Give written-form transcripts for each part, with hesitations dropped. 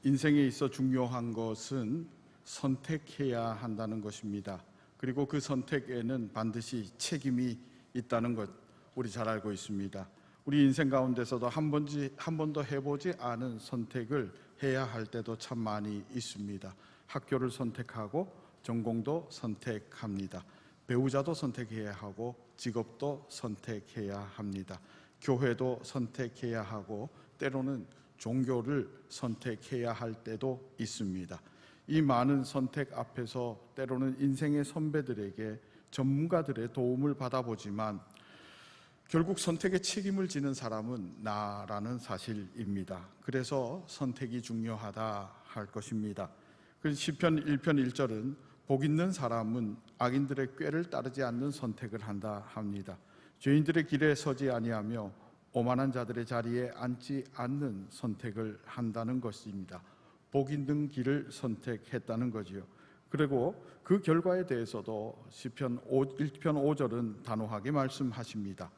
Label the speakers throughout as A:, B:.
A: 인생에 있어 중요한 것은 선택해야 한다는 것입니다. 그리고 그 선택에는 반드시 책임이 있다는 것 우리 잘 알고 있습니다. 우리 인생 가운데서도 한 번도 해보지 않은 선택을 해야 할 때도 참 많이 있습니다. 학교를 선택하고 전공도 선택합니다. 배우자도 선택해야 하고 직업도 선택해야 합니다. 교회도 선택해야 하고 때로는 종교를 선택해야 할 때도 있습니다. 이 많은 선택 앞에서 때로는 인생의 선배들에게 전문가들의 도움을 받아보지만 결국 선택의 책임을 지는 사람은 나라는 사실입니다. 그래서 선택이 중요하다 할 것입니다. 시편 1편 1절은 복 있는 사람은 악인들의 꾀를 따르지 않는 선택을 한다 합니다. 죄인들의 길에 서지 아니하며 오만한 자들의 자리에 앉지 않는 선택을 한다는 것입니다. 복 있는 길을 선택했다는 거지요. 그리고 그 결과에 대해서도 시편 1편 5절은 단호하게 말씀하십니다.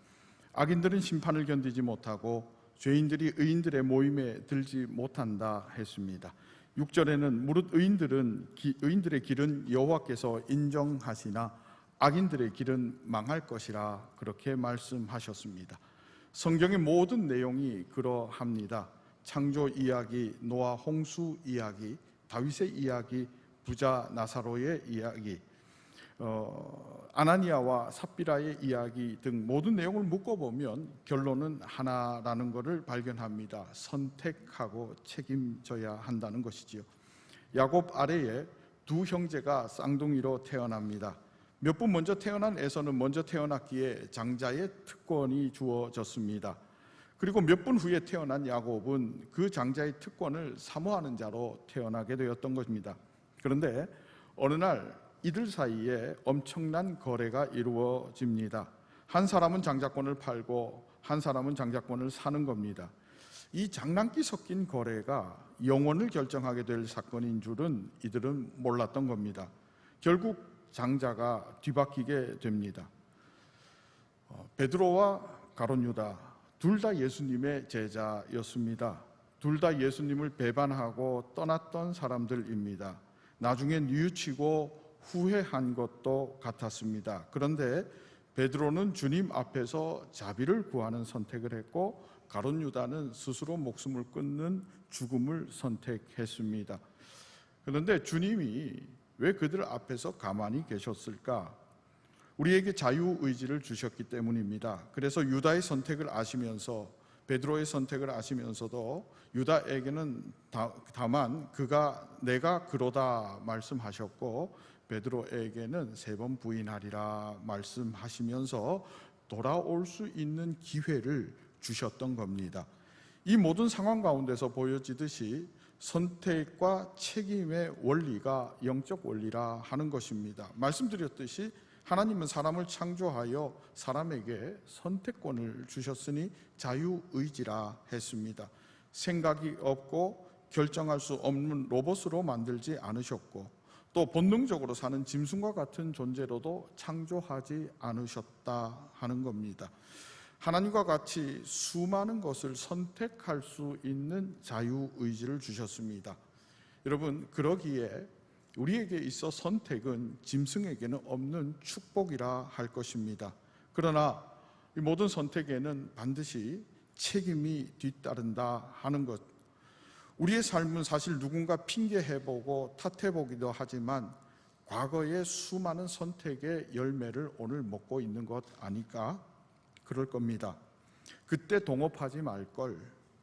A: 악인들은 심판을 견디지 못하고 죄인들이 의인들의 모임에 들지 못한다 했습니다. 6절에는 무릇 의인들의 길은 여호와께서 인정하시나 악인들의 길은 망할 것이라 그렇게 말씀하셨습니다. 성경의 모든 내용이 그러합니다. 창조 이야기, 노아 홍수 이야기, 다윗의 이야기, 부자 나사로의 이야기, 아나니아와 삽비라의 이야기 등 모든 내용을 묶어보면 결론은 하나라는 것을 발견합니다. 선택하고 책임져야 한다는 것이지요. 야곱 아래에 두 형제가 쌍둥이로 태어납니다. 몇 분 먼저 태어난 에서는 먼저 태어났기에 장자의 특권이 주어졌습니다. 그리고 몇 분 후에 태어난 야곱은 그 장자의 특권을 사모하는 자로 태어나게 되었던 것입니다. 그런데 어느 날 이들 사이에 엄청난 거래가 이루어집니다. 한 사람은 장자권을 팔고 한 사람은 장자권을 사는 겁니다. 이 장난기 섞인 거래가 영원을 결정하게 될 사건인 줄은 이들은 몰랐던 겁니다. 결국 장자가 뒤바뀌게 됩니다. 베드로와 가룟 유다 둘 다 예수님의 제자였습니다. 둘 다 예수님을 배반하고 떠났던 사람들입니다. 나중에 뉘우치고 후회한 것도 같았습니다. 그런데 베드로는 주님 앞에서 자비를 구하는 선택을 했고 가룟 유다는 스스로 목숨을 끊는 죽음을 선택했습니다. 그런데 주님이 왜 그들 앞에서 가만히 계셨을까? 우리에게 자유의지를 주셨기 때문입니다. 그래서 유다의 선택을 아시면서 베드로의 선택을 아시면서도 유다에게는 다만 내가 그러다 말씀하셨고 베드로에게는 3번 부인하리라 말씀하시면서 돌아올 수 있는 기회를 주셨던 겁니다. 이 모든 상황 가운데서 보여지듯이 선택과 책임의 원리가 영적 원리라 하는 것입니다. 말씀드렸듯이 하나님은 사람을 창조하여 사람에게 선택권을 주셨으니 자유의지라 했습니다. 생각이 없고 결정할 수 없는 로봇으로 만들지 않으셨고 또 본능적으로 사는 짐승과 같은 존재로도 창조하지 않으셨다 하는 겁니다. 하나님과 같이 수많은 것을 선택할 수 있는 자유의지를 주셨습니다. 여러분, 그러기에 우리에게 있어 선택은 짐승에게는 없는 축복이라 할 것입니다. 그러나 이 모든 선택에는 반드시 책임이 뒤따른다 하는 것. 우리의 삶은 사실 누군가 핑계해보고 탓해보기도 하지만 과거의 수많은 선택의 열매를 오늘 먹고 있는 것 아닐까? 그럴 겁니다. 그때 동업하지 말걸,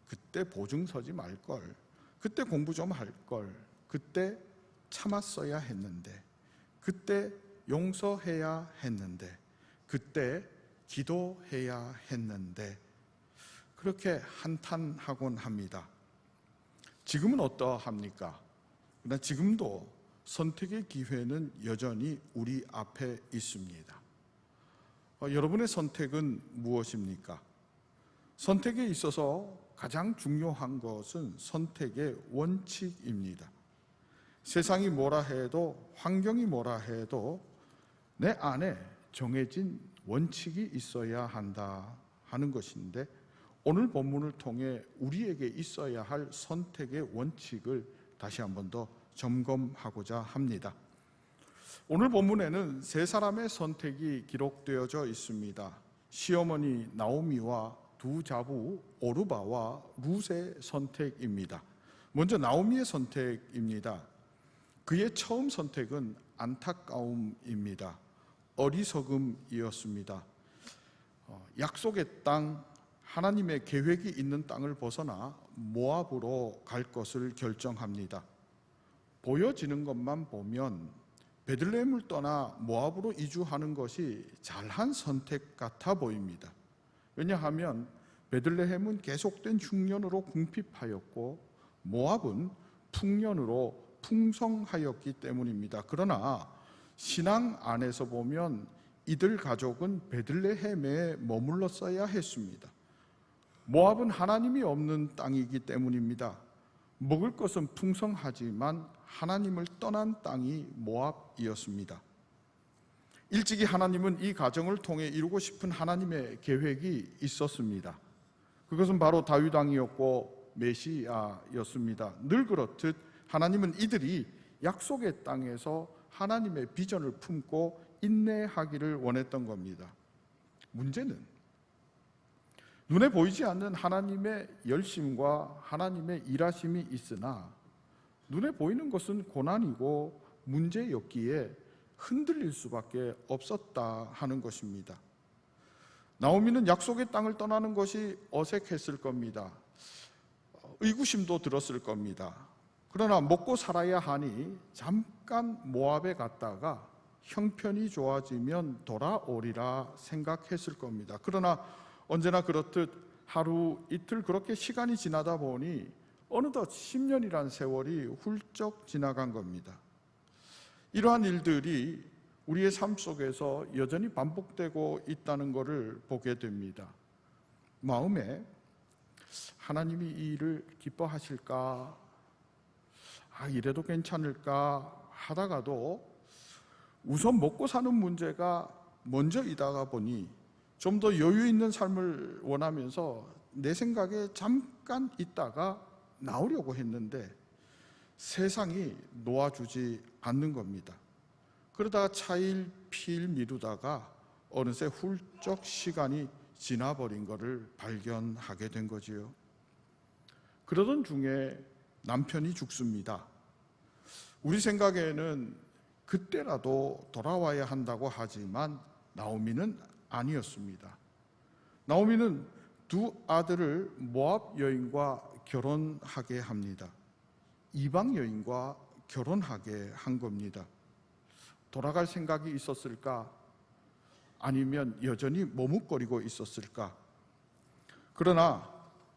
A: 그때 보증 서지 말걸, 그때 공부 좀 할걸, 그때 참았어야 했는데, 그때 용서해야 했는데, 그때 기도해야 했는데, 그렇게 한탄하곤 합니다. 지금은 어떠합니까? 그러나 지금도 선택의 기회는 여전히 우리 앞에 있습니다. 여러분의 선택은 무엇입니까? 선택에 있어서 가장 중요한 것은 선택의 원칙입니다. 세상이 뭐라 해도 환경이 뭐라 해도 내 안에 정해진 원칙이 있어야 한다 하는 것인데 오늘 본문을 통해 우리에게 있어야 할 선택의 원칙을 다시 한 번 더 점검하고자 합니다. 오늘 본문에는 세 사람의 선택이 기록되어져 있습니다. 시어머니 나오미와 두 자부 오르바와 룻의 선택입니다. 먼저 나오미의 선택입니다. 그의 처음 선택은 안타까움입니다. 어리석음이었습니다. 약속의 땅, 하나님의 계획이 있는 땅을 벗어나 모압으로 갈 것을 결정합니다. 보여지는 것만 보면 베들레헴을 떠나 모압으로 이주하는 것이 잘한 선택 같아 보입니다. 왜냐하면 베들레헴은 계속된 흉년으로 궁핍하였고 모압은 풍년으로 풍성하였기 때문입니다. 그러나 신앙 안에서 보면 이들 가족은 베들레헴에 머물렀어야 했습니다. 모압은 하나님이 없는 땅이기 때문입니다. 먹을 것은 풍성하지만 하나님을 떠난 땅이 모압이었습니다. 일찍이 하나님은 이 가정을 통해 이루고 싶은 하나님의 계획이 있었습니다. 그것은 바로 다윗 왕이었고 메시아였습니다. 늘 그렇듯 하나님은 이들이 약속의 땅에서 하나님의 비전을 품고 인내하기를 원했던 겁니다. 문제는 눈에 보이지 않는 하나님의 열심과 하나님의 일하심이 있으나 눈에 보이는 것은 고난이고 문제였기에 흔들릴 수밖에 없었다 하는 것입니다. 나오미는 약속의 땅을 떠나는 것이 어색했을 겁니다. 의구심도 들었을 겁니다. 그러나 먹고 살아야 하니 잠깐 모압에 갔다가 형편이 좋아지면 돌아오리라 생각했을 겁니다. 그러나 언제나 그렇듯 하루 이틀 그렇게 시간이 지나다 보니 어느덧 10년이란 세월이 훌쩍 지나간 겁니다. 이러한 일들이 우리의 삶 속에서 여전히 반복되고 있다는 것을 보게 됩니다. 마음에 하나님이 이 일을 기뻐하실까? 이래도 괜찮을까? 하다가도 우선 먹고 사는 문제가 먼저이다가 보니 좀 더 여유 있는 삶을 원하면서 내 생각에 잠깐 있다가 나오려고 했는데 세상이 놓아주지 않는 겁니다. 그러다가 차일 피일 미루다가 어느새 훌쩍 시간이 지나버린 것을 발견하게 된 거지요. 그러던 중에 남편이 죽습니다. 우리 생각에는 그때라도 돌아와야 한다고 하지만 나오미는 아니었습니다. 나오미는 두 아들을 모압 여인과 결혼하게 합니다. 이방 여인과 결혼하게 한 겁니다. 돌아갈 생각이 있었을까? 아니면 여전히 머뭇거리고 있었을까? 그러나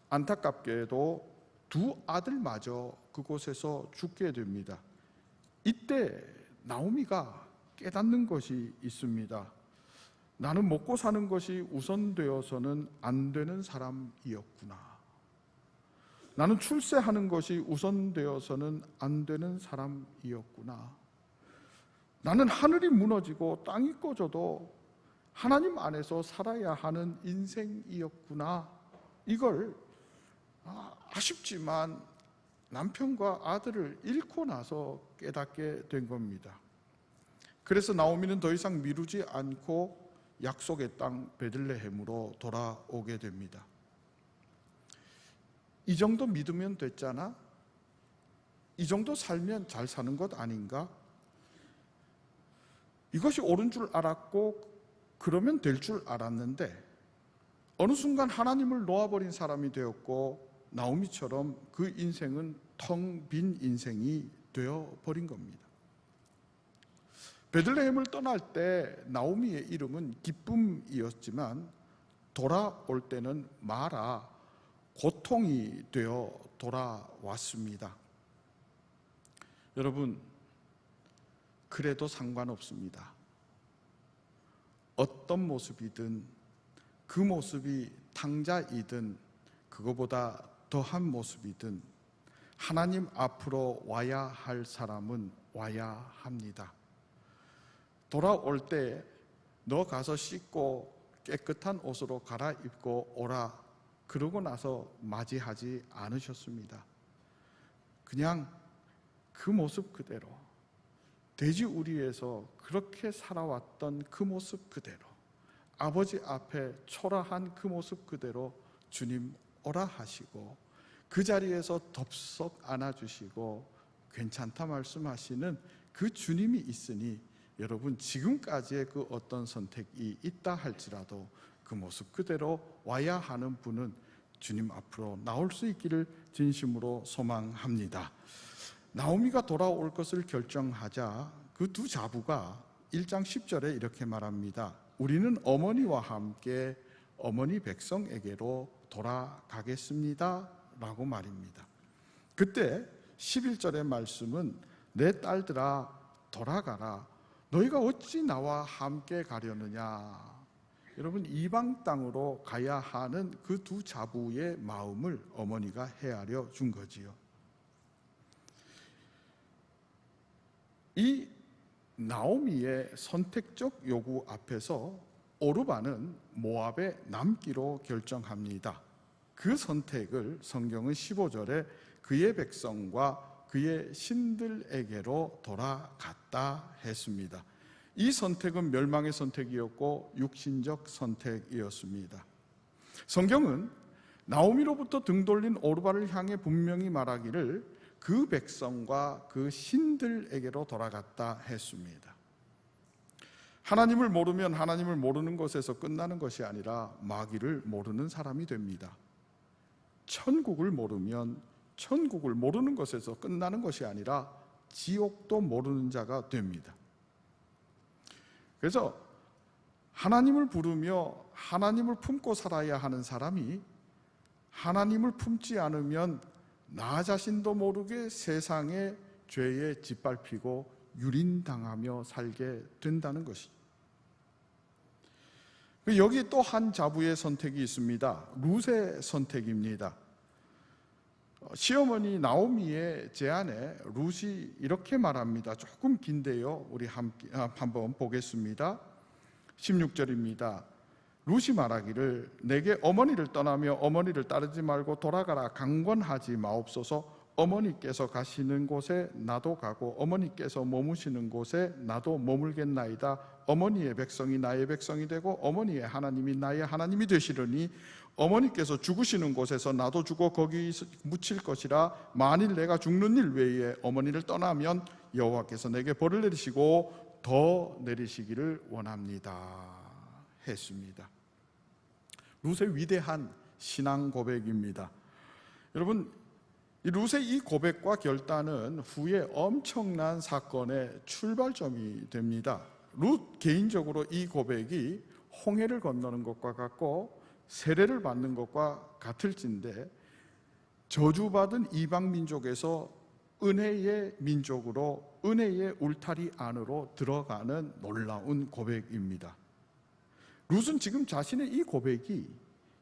A: 안타깝게도 두 아들마저 그곳에서 죽게 됩니다. 이때 나오미가 깨닫는 것이 있습니다. 나는 먹고 사는 것이 우선되어서는 안 되는 사람이었구나. 나는 출세하는 것이 우선되어서는 안 되는 사람이었구나. 나는 하늘이 무너지고 땅이 꺼져도 하나님 안에서 살아야 하는 인생이었구나. 이걸 아쉽지만 남편과 아들을 잃고 나서 깨닫게 된 겁니다. 그래서 나오미는 더 이상 미루지 않고 약속의 땅 베들레헴으로 돌아오게 됩니다. 이 정도 믿으면 됐잖아? 이 정도 살면 잘 사는 것 아닌가? 이것이 옳은 줄 알았고 그러면 될 줄 알았는데 어느 순간 하나님을 놓아버린 사람이 되었고 나오미처럼 그 인생은 텅 빈 인생이 되어버린 겁니다. 베들레헴을 떠날 때 나오미의 이름은 기쁨이었지만 돌아올 때는 마라, 고통이 되어 돌아왔습니다. 여러분, 그래도 상관없습니다. 어떤 모습이든 그 모습이 탕자이든 그거보다 더한 모습이든 하나님 앞으로 와야 할 사람은 와야 합니다. 돌아올 때 너 가서 씻고 깨끗한 옷으로 갈아입고 오라 그러고 나서 맞이하지 않으셨습니다. 그냥 그 모습 그대로, 돼지우리에서 그렇게 살아왔던 그 모습 그대로, 아버지 앞에 초라한 그 모습 그대로 주님 오라 하시고, 그 자리에서 덥석 안아주시고 괜찮다 말씀하시는 그 주님이 있으니, 여러분 지금까지의 그 어떤 선택이 있다 할지라도 그 모습 그대로 와야 하는 분은 주님 앞으로 나올 수 있기를 진심으로 소망합니다. 나오미가 돌아올 것을 결정하자 그 두 자부가 1장 10절에 이렇게 말합니다. 우리는 어머니와 함께 어머니 백성에게로 돌아가겠습니다 라고 말입니다. 그때 11절의 말씀은 내 딸들아 돌아가라, 너희가 어찌 나와 함께 가려느냐. 여러분, 이방 땅으로 가야 하는 그 두 자부의 마음을 어머니가 헤아려 준 거지요. 이 나오미의 선택적 요구 앞에서 오르바는 모압에 남기로 결정합니다. 그 선택을 성경은 15절에 그의 백성과 그의 신들에게로 돌아갔다 했습니다. 이 선택은 멸망의 선택이었고 육신적 선택이었습니다. 성경은 나오미로부터 등 돌린 오르바를 향해 분명히 말하기를 그 백성과 그 신들에게로 돌아갔다 했습니다. 하나님을 모르면 하나님을 모르는 것에서 끝나는 것이 아니라 마귀를 모르는 사람이 됩니다. 천국을 모르면 천국을 모르는 것에서 끝나는 것이 아니라 지옥도 모르는 자가 됩니다. 그래서 하나님을 부르며 하나님을 품고 살아야 하는 사람이 하나님을 품지 않으면 나 자신도 모르게 세상의 죄에 짓밟히고 유린당하며 살게 된다는 것이죠. 여기 또 한 자부의 선택이 있습니다. 룻의 선택입니다. 시어머니 나오미의 제안에 룻이 이렇게 말합니다. 조금 긴데요, 우리 함께 한번 보겠습니다. 16절입니다. 룻이 말하기를 내게 어머니를 떠나며 어머니를 따르지 말고 돌아가라 강권하지 마옵소서. 어머니께서 가시는 곳에 나도 가고 어머니께서 머무시는 곳에 나도 머물겠나이다. 어머니의 백성이 나의 백성이 되고 어머니의 하나님이 나의 하나님이 되시려니 어머니께서 죽으시는 곳에서 나도 죽어 거기 묻힐 것이라. 만일 내가 죽는 일 외에 어머니를 떠나면 여호와께서 내게 벌을 내리시고 더 내리시기를 원합니다 했습니다. 룻의 위대한 신앙 고백입니다. 여러분, 룻의 이 고백과 결단은 후에 엄청난 사건의 출발점이 됩니다. 룻 개인적으로 이 고백이 홍해를 건너는 것과 같고 세례를 받는 것과 같을진데, 저주받은 이방 민족에서 은혜의 민족으로 은혜의 울타리 안으로 들어가는 놀라운 고백입니다. 룻은 지금 자신의 이 고백이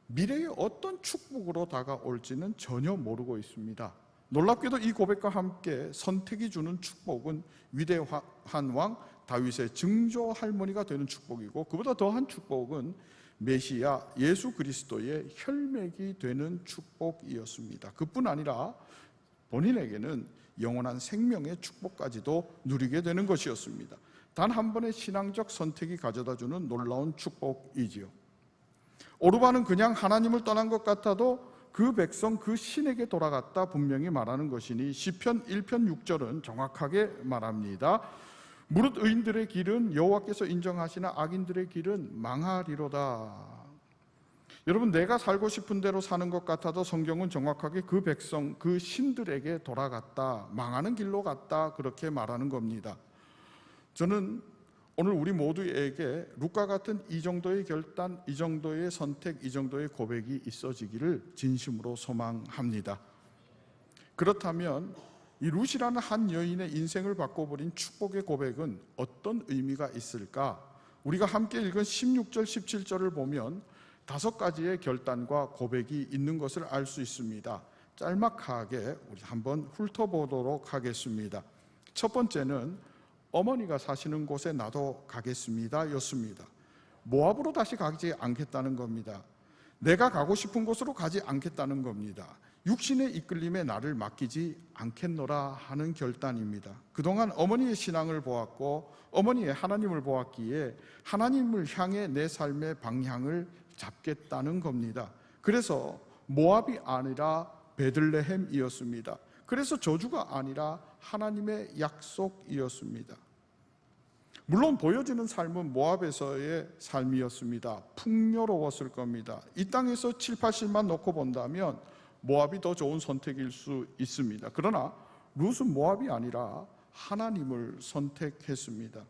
A: 미래의 어떤 축복으로 다가올지는 전혀 모르고 있습니다. 놀랍게도 이 고백과 함께 선택이 주는 축복은 위대한 왕 다윗의 증조 할머니가 되는 축복이고, 그보다 더한 축복은 메시아 예수 그리스도의 혈맥이 되는 축복이었습니다. 그뿐 아니라 본인에게는 영원한 생명의 축복까지도 누리게 되는 것이었습니다. 단 한 번의 신앙적 선택이 가져다주는 놀라운 축복이지요. 오르바는 그냥 하나님을 떠난 것 같아도 그 백성 그 신에게 돌아갔다 분명히 말하는 것이니 시편 1편 6절은 정확하게 말합니다. 무릇 의인들의 길은 여호와께서 인정하시나 악인들의 길은 망하리로다. 여러분, 내가 살고 싶은 대로 사는 것 같아도 성경은 정확하게 그 백성 그 신들에게 돌아갔다, 망하는 길로 갔다 그렇게 말하는 겁니다. 저는 오늘 우리 모두에게 룻과 같은 이 정도의 결단, 이 정도의 선택, 이 정도의 고백이 있어지기를 진심으로 소망합니다. 그렇다면 이 룻이라는 한 여인의 인생을 바꿔버린 축복의 고백은 어떤 의미가 있을까? 우리가 함께 읽은 16절, 17절을 보면 5가지의 결단과 고백이 있는 것을 알 수 있습니다. 짤막하게 우리 한번 훑어보도록 하겠습니다. 첫 번째는 어머니가 사시는 곳에 나도 가겠습니다 였습니다. 모압으로 다시 가지 않겠다는 겁니다. 내가 가고 싶은 곳으로 가지 않겠다는 겁니다. 육신의 이끌림에 나를 맡기지 않겠노라 하는 결단입니다. 그동안 어머니의 신앙을 보았고 어머니의 하나님을 보았기에 하나님을 향해 내 삶의 방향을 잡겠다는 겁니다. 그래서 모압이 아니라 베들레헴이었습니다. 그래서 저주가 아니라 하나님의 약속이었습니다. 물론 보여지는 삶은 모압에서의 삶이었습니다. 풍요로웠을 겁니다. 이 땅에서 7, 80만 놓고 본다면 모압이 더 좋은 선택일 수 있습니다. 그러나 룻은 모압이 아니라 하나님을 선택했습니다.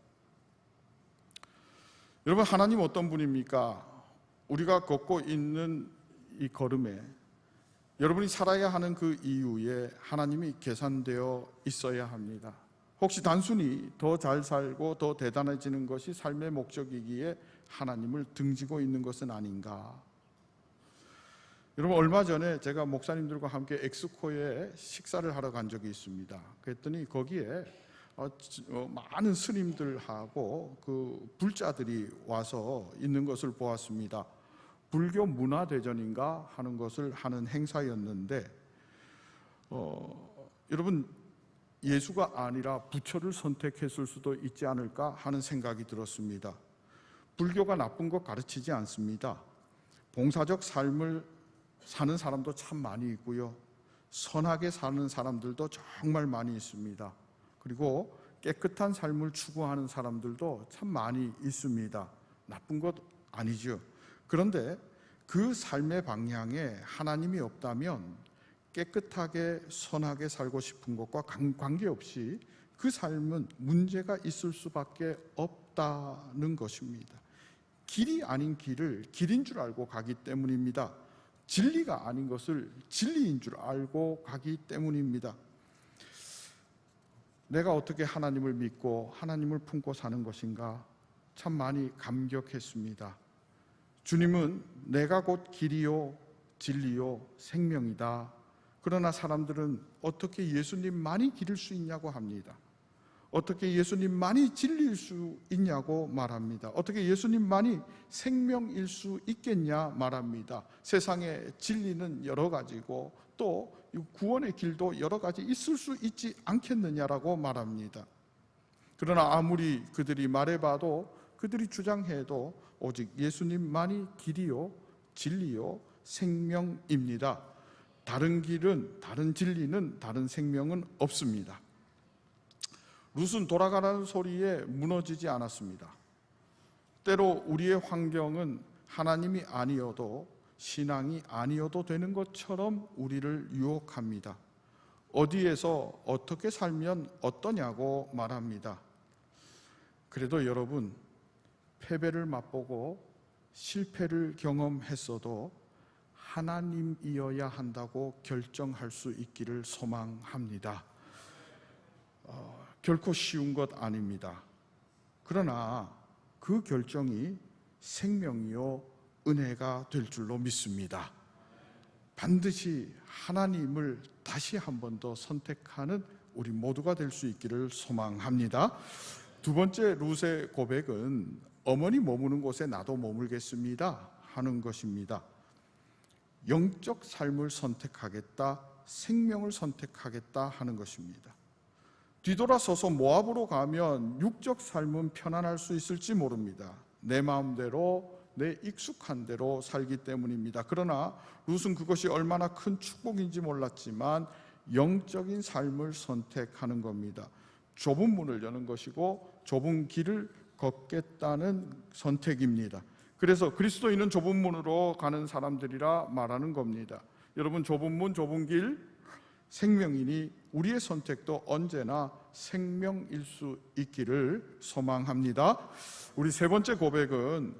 A: 여러분, 하나님 어떤 분입니까? 우리가 걷고 있는 이 걸음에 여러분이 살아야 하는 그 이유에 하나님이 계산되어 있어야 합니다. 혹시 단순히 더 잘 살고 더 대단해지는 것이 삶의 목적이기에 하나님을 등지고 있는 것은 아닌가? 여러분, 얼마 전에 제가 목사님들과 함께 엑스코에 식사를 하러 간 적이 있습니다. 그랬더니 거기에 많은 스님들하고 그 불자들이 와서 있는 것을 보았습니다. 불교 문화대전인가 하는 것을 하는 행사였는데 여러분, 예수가 아니라 부처를 선택했을 수도 있지 않을까 하는 생각이 들었습니다. 불교가 나쁜 것 가르치지 않습니다. 봉사적 삶을 사는 사람도 참 많이 있고요, 선하게 사는 사람들도 정말 많이 있습니다. 그리고 깨끗한 삶을 추구하는 사람들도 참 많이 있습니다. 나쁜 것 아니죠. 그런데 그 삶의 방향에 하나님이 없다면 깨끗하게 선하게 살고 싶은 것과 관계없이 그 삶은 문제가 있을 수밖에 없다는 것입니다. 길이 아닌 길을 길인 줄 알고 가기 때문입니다. 진리가 아닌 것을 진리인 줄 알고 가기 때문입니다. 내가 어떻게 하나님을 믿고 하나님을 품고 사는 것인가 참 많이 감격했습니다. 주님은 내가 곧 길이요 진리요 생명이다. 그러나 사람들은 어떻게 예수님만이 길일 수 있냐고 합니다. 어떻게 예수님만이 진리일 수 있냐고 말합니다. 어떻게 예수님만이 생명일 수 있겠냐 말합니다. 세상에 진리는 여러 가지고 또 구원의 길도 여러 가지 있을 수 있지 않겠느냐라고 말합니다. 그러나 아무리 그들이 말해봐도 그들이 주장해도 오직 예수님만이 길이요 진리요 생명입니다. 다른 길은, 다른 진리는, 다른 생명은 없습니다. 룻은 돌아가라는 소리에 무너지지 않았습니다. 때로 우리의 환경은 하나님이 아니어도 신앙이 아니어도 되는 것처럼 우리를 유혹합니다. 어디에서 어떻게 살면 어떠냐고 말합니다. 그래도 여러분, 패배를 맛보고 실패를 경험했어도 하나님이어야 한다고 결정할 수 있기를 소망합니다. 결코 쉬운 것 아닙니다. 그러나 그 결정이 생명이요 은혜가 될 줄로 믿습니다. 반드시 하나님을 다시 한 번 더 선택하는 우리 모두가 될 수 있기를 소망합니다. 두 번째 룻의 고백은 어머니 머무는 곳에 나도 머물겠습니다 하는 것입니다. 영적 삶을 선택하겠다, 생명을 선택하겠다 하는 것입니다. 뒤돌아서서 모압으로 가면 육적 삶은 편안할 수 있을지 모릅니다. 내 마음대로, 내 익숙한 대로 살기 때문입니다. 그러나 룻은 그것이 얼마나 큰 축복인지 몰랐지만 영적인 삶을 선택하는 겁니다. 좁은 문을 여는 것이고 좁은 길을 걷겠다는 선택입니다. 그래서 그리스도인은 좁은 문으로 가는 사람들이라 말하는 겁니다. 여러분, 좁은 문, 좁은 길, 생명이니 우리의 선택도 언제나 생명일 수 있기를 소망합니다. 우리 세 번째 고백은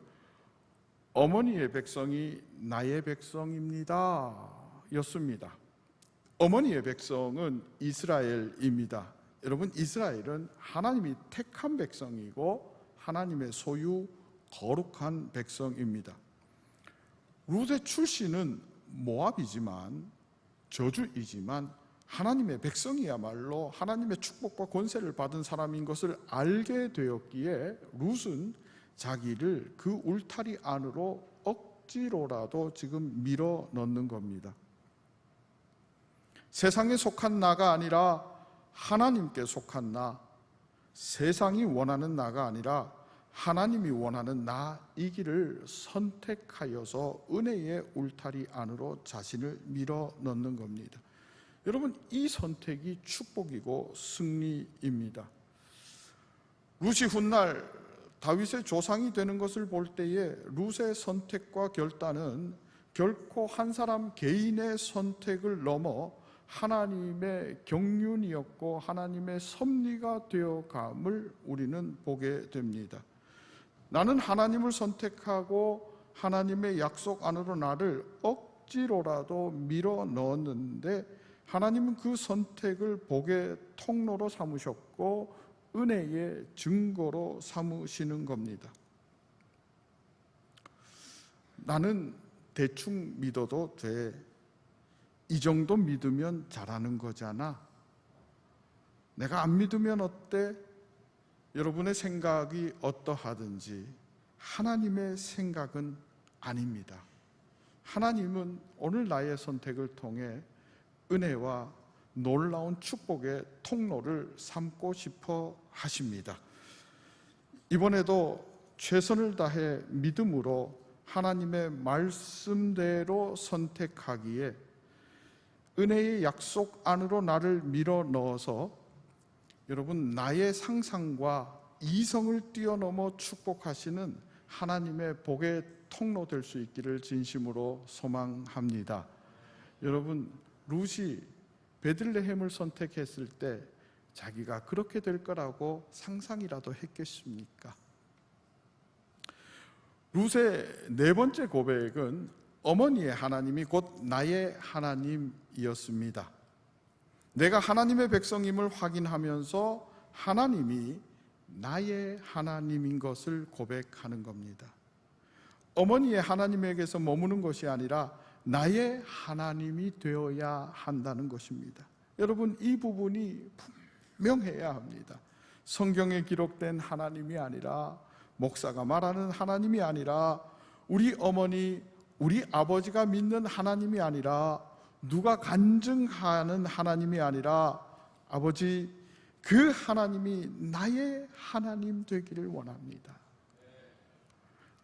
A: 어머니의 백성이 나의 백성입니다 였습니다. 어머니의 백성은 이스라엘입니다. 여러분, 이스라엘은 하나님이 택한 백성이고 하나님의 소유 거룩한 백성입니다. 룻의 출신은 모압이지만 저주이지만 하나님의 백성이야말로 하나님의 축복과 권세를 받은 사람인 것을 알게 되었기에 룻은 자기를 그 울타리 안으로 억지로라도 지금 밀어 넣는 겁니다. 세상에 속한 나가 아니라 하나님께 속한 나, 세상이 원하는 나가 아니라 하나님이 원하는 나이기를 선택하여서 은혜의 울타리 안으로 자신을 밀어 넣는 겁니다. 여러분, 이 선택이 축복이고 승리입니다. 룻이 훗날 다윗의 조상이 되는 것을 볼 때에 룻의 선택과 결단은 결코 한 사람 개인의 선택을 넘어 하나님의 경륜이었고 하나님의 섭리가 되어감을 우리는 보게 됩니다. 나는 하나님을 선택하고 하나님의 약속 안으로 나를 억지로라도 밀어 넣었는데 하나님은 그 선택을 복의 통로로 삼으셨고 은혜의 증거로 삼으시는 겁니다. 나는 대충 믿어도 돼. 이 정도 믿으면 잘하는 거잖아. 내가 안 믿으면 어때? 여러분의 생각이 어떠하든지 하나님의 생각은 아닙니다. 하나님은 오늘 나의 선택을 통해 은혜와 놀라운 축복의 통로를 삼고 싶어 하십니다. 이번에도 최선을 다해 믿음으로 하나님의 말씀대로 선택하기에 은혜의 약속 안으로 나를 밀어 넣어서 여러분, 나의 상상과 이성을 뛰어넘어 축복하시는 하나님의 복의 통로 될 수 있기를 진심으로 소망합니다. 여러분, 룻이 베들레헴을 선택했을 때 자기가 그렇게 될 거라고 상상이라도 했겠습니까? 룻의 네 번째 고백은 어머니의 하나님이 곧 나의 하나님이었습니다. 내가 하나님의 백성임을 확인하면서 하나님이 나의 하나님인 것을 고백하는 겁니다. 어머니의 하나님에게서 머무는 것이 아니라 나의 하나님이 되어야 한다는 것입니다. 여러분, 이 부분이 분명해야 합니다. 성경에 기록된 하나님이 아니라, 목사가 말하는 하나님이 아니라, 우리 어머니, 우리 아버지가 믿는 하나님이 아니라, 누가 간증하는 하나님이 아니라, 아버지, 그 하나님이 나의 하나님 되기를 원합니다.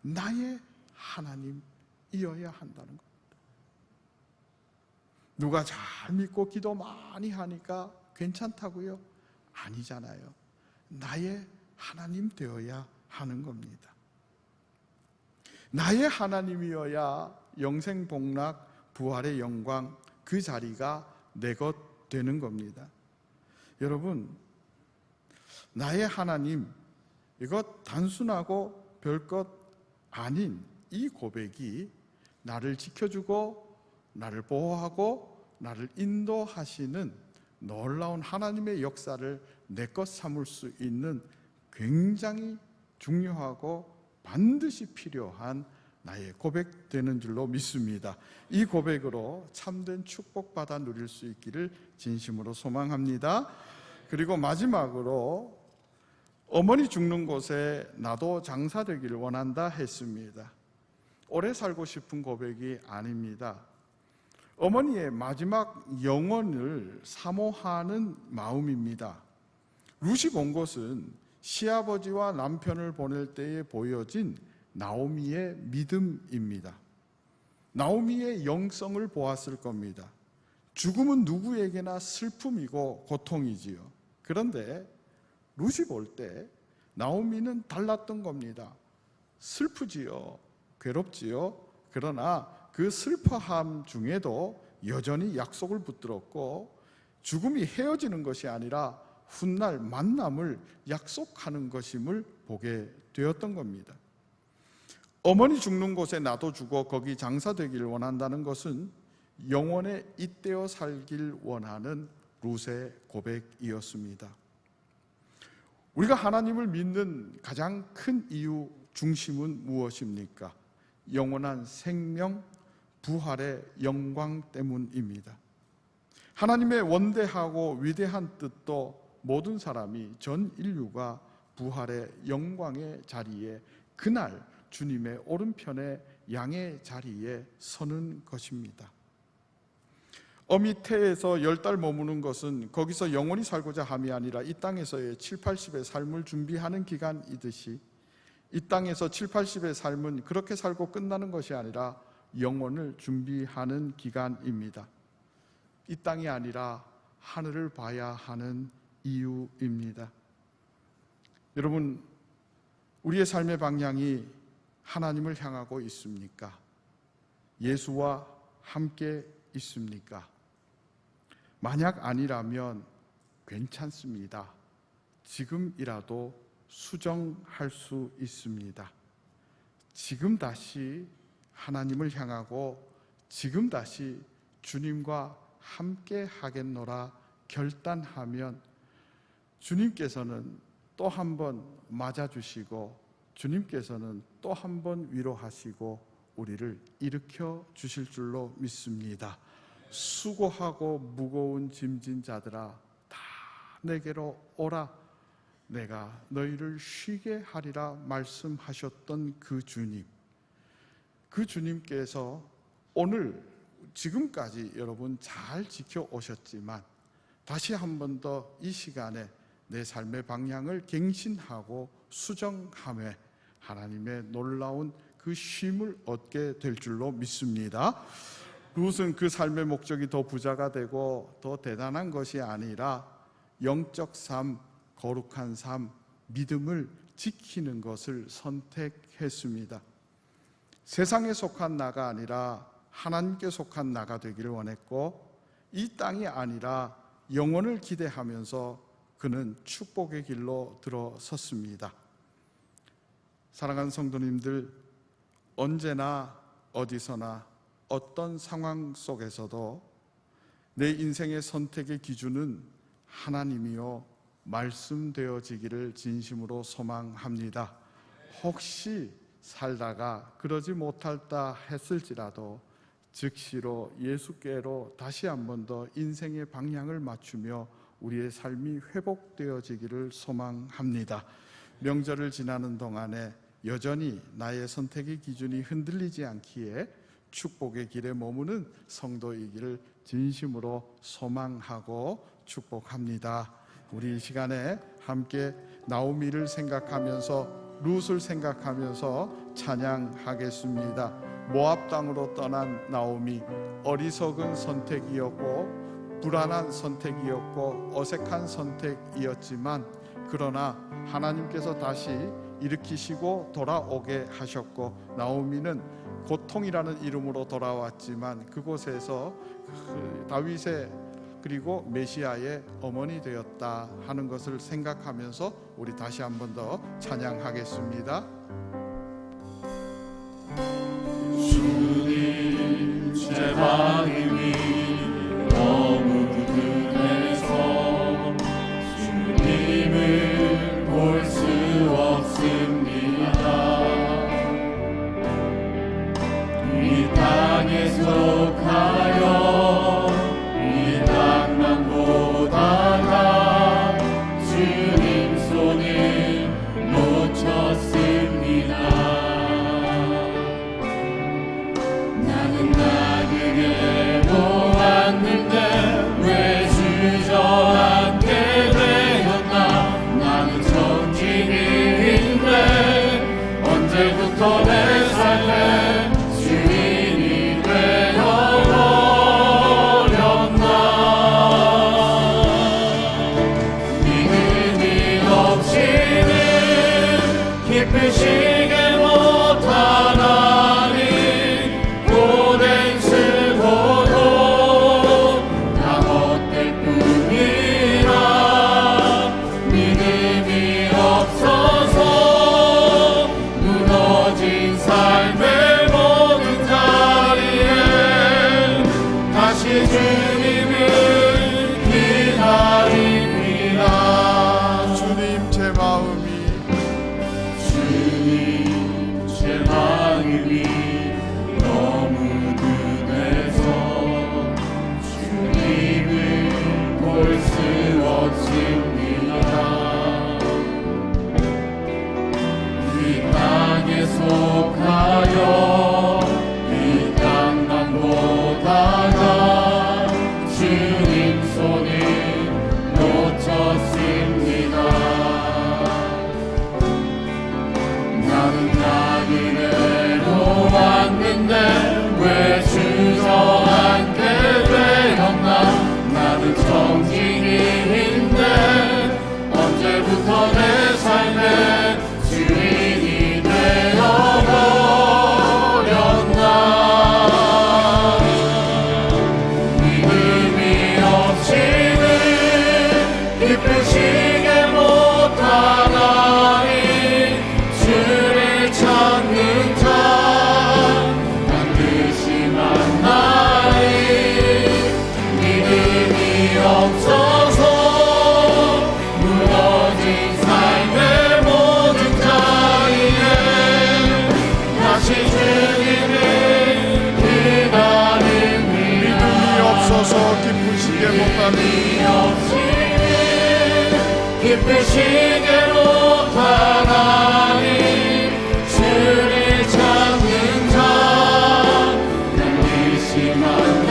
A: 나의 하나님이어야 한다는 겁니다. 누가 잘 믿고 기도 많이 하니까 괜찮다고요? 아니잖아요. 나의 하나님 되어야 하는 겁니다. 나의 하나님이어야 영생복락, 부활의 영광, 그 자리가 내 것 되는 겁니다. 여러분, 나의 하나님, 이것 단순하고 별것 아닌 이 고백이 나를 지켜주고 나를 보호하고 나를 인도하시는 놀라운 하나님의 역사를 내 것 삼을 수 있는 굉장히 중요하고 반드시 필요한 나의 고백되는 줄로 믿습니다. 이 고백으로 참된 축복받아 누릴 수 있기를 진심으로 소망합니다. 그리고 마지막으로 어머니 죽는 곳에 나도 장사되기를 원한다 했습니다. 오래 살고 싶은 고백이 아닙니다. 어머니의 마지막 영혼을 사모하는 마음입니다. 룻이 본 것은 시아버지와 남편을 보낼 때에 보여진 나오미의 믿음입니다. 나오미의 영성을 보았을 겁니다. 죽음은 누구에게나 슬픔이고 고통이지요. 그런데 룻이 볼 때 나오미는 달랐던 겁니다. 슬프지요. 괴롭지요. 그러나 그 슬퍼함 중에도 여전히 약속을 붙들었고 죽음이 헤어지는 것이 아니라 훗날 만남을 약속하는 것임을 보게 되었던 겁니다. 어머니 죽는 곳에 나도 죽어 거기 장사되기를 원한다는 것은 영원에 잇대어 살길 원하는 룻의 고백이었습니다. 우리가 하나님을 믿는 가장 큰 이유, 중심은 무엇입니까? 영원한 생명, 부활의 영광 때문입니다. 하나님의 원대하고 위대한 뜻도 모든 사람이, 전 인류가 부활의 영광의 자리에 그날 주님의 오른편에 양의 자리에 서는 것입니다. 어미 태에서 10달 머무는 것은 거기서 영원히 살고자 함이 아니라 이 땅에서의 7, 80의 삶을 준비하는 기간이듯이 이 땅에서 7, 80의 삶은 그렇게 살고 끝나는 것이 아니라 영혼을 준비하는 기간입니다. 이 땅이 아니라 하늘을 봐야 하는 이유입니다. 여러분, 우리의 삶의 방향이 하나님을 향하고 있습니까? 예수와 함께 있습니까? 만약 아니라면 괜찮습니다. 지금이라도 수정할 수 있습니다. 지금 다시 하나님을 향하고 지금 다시 주님과 함께 하겠노라 결단하면 주님께서는 또 한 번 맞아주시고 주님께서는 또 한 번 위로하시고 우리를 일으켜 주실 줄로 믿습니다. 수고하고 무거운 짐진 자들아 다 내게로 오라, 내가 너희를 쉬게 하리라 말씀하셨던 그 주님, 그 주님께서 오늘 지금까지 여러분 잘 지켜오셨지만 다시 한 번 더 이 시간에 내 삶의 방향을 갱신하고 수정함에 하나님의 놀라운 그 쉼을 얻게 될 줄로 믿습니다. 룻은 그 삶의 목적이 더 부자가 되고 더 대단한 것이 아니라 영적 삶, 거룩한 삶, 믿음을 지키는 것을 선택했습니다. 세상에 속한 나가 아니라 하나님께 속한 나가 되기를 원했고 이 땅이 아니라 영원을 기대하면서 그는 축복의 길로 들어섰습니다. 사랑하는 성도님들, 언제나 어디서나 어떤 상황 속에서도 내 인생의 선택의 기준은 하나님이요 말씀되어지기를 진심으로 소망합니다. 혹시 살다가 그러지 못할다 했을지라도 즉시로 예수께로 다시 한 번 더 인생의 방향을 맞추며 우리의 삶이 회복되어지기를 소망합니다. 명절을 지나는 동안에 여전히 나의 선택의 기준이 흔들리지 않기에 축복의 길에 머무는 성도이기를 진심으로 소망하고 축복합니다. 우리 이 시간에 함께 나오미를 생각하면서 룻을 생각하면서 찬양하겠습니다. 모압 땅으로 떠난 나오미, 어리석은 선택이었고 불안한 선택이었고 어색한 선택이었지만 그러나 하나님께서 다시 일으키시고 돌아오게 하셨고 나오미는 고통이라는 이름으로 돌아왔지만 그곳에서 다윗의 그리고 메시아의 어머니 되었다 하는 것을 생각하면서 우리 다시 한 번 더 찬양하겠습니다.
B: 주님 제 마음이 너무 든든해서 주님을 볼 수 없습니다. 이 땅에 속하여 이 땅만 보다가 주님 손을 놓쳤습니다. 나는 나그네 보았는데 왜 주저앉게 되었나. 나는 정직인데 언제부터 내 삶에 주인이 되어버렸나. 믿음이 없이는 기쁘시게 못하나니 고된 슬고도 다 헛될 뿐이라. 믿음이 없어서 무너진 삶의 모든 자리에 다시 주님을 기다립니다.
A: 주님 제 마음이
B: 주님 기쁘시게 못하나니 주를 찾는 자 난 의심한다니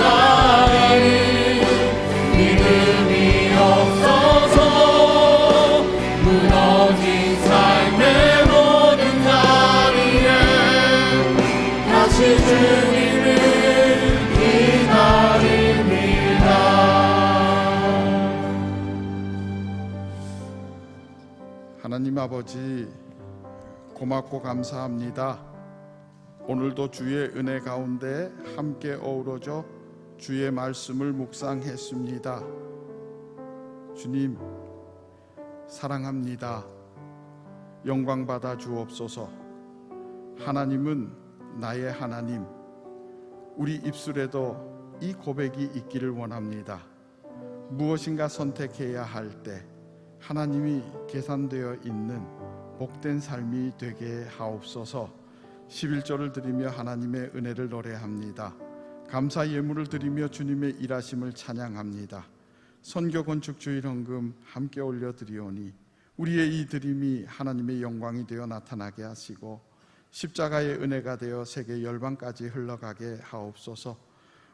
B: 믿음이 없어서 무너진 삶의 모든 자리에 다시 주님을 기다립니다.
A: 하나님 아버지, 고맙고 감사합니다. 오늘도 주의 은혜 가운데 함께 어우러져 주의 말씀을 묵상했습니다. 주님, 사랑합니다. 영광 받아 주옵소서. 하나님은 나의 하나님. 우리 입술에도 이 고백이 있기를 원합니다. 무엇인가 선택해야 할 때 하나님이 계산되어 있는 복된 삶이 되게 하옵소서. 11절을 드리며 하나님의 은혜를 노래합니다. 감사 예물을 드리며 주님의 일하심을 찬양합니다. 선교 건축 주일 헌금 함께 올려드리오니 우리의 이 드림이 하나님의 영광이 되어 나타나게 하시고 십자가의 은혜가 되어 세계 열방까지 흘러가게 하옵소서.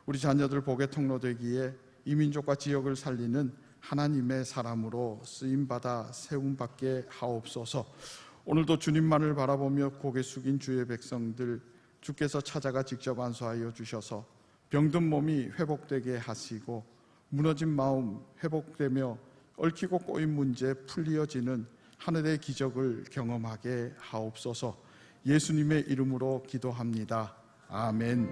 A: 우리 자녀들 복의 통로 되기에 이 민족과 지역을 살리는 하나님의 사람으로 쓰임받아 세움받게 하옵소서. 오늘도 주님만을 바라보며 고개 숙인 주의 백성들, 주께서 찾아가 직접 안수하여 주셔서 병든 몸이 회복되게 하시고 무너진 마음 회복되며 얽히고 꼬인 문제 풀리어지는 하늘의 기적을 경험하게 하옵소서. 예수님의 이름으로 기도합니다. 아멘.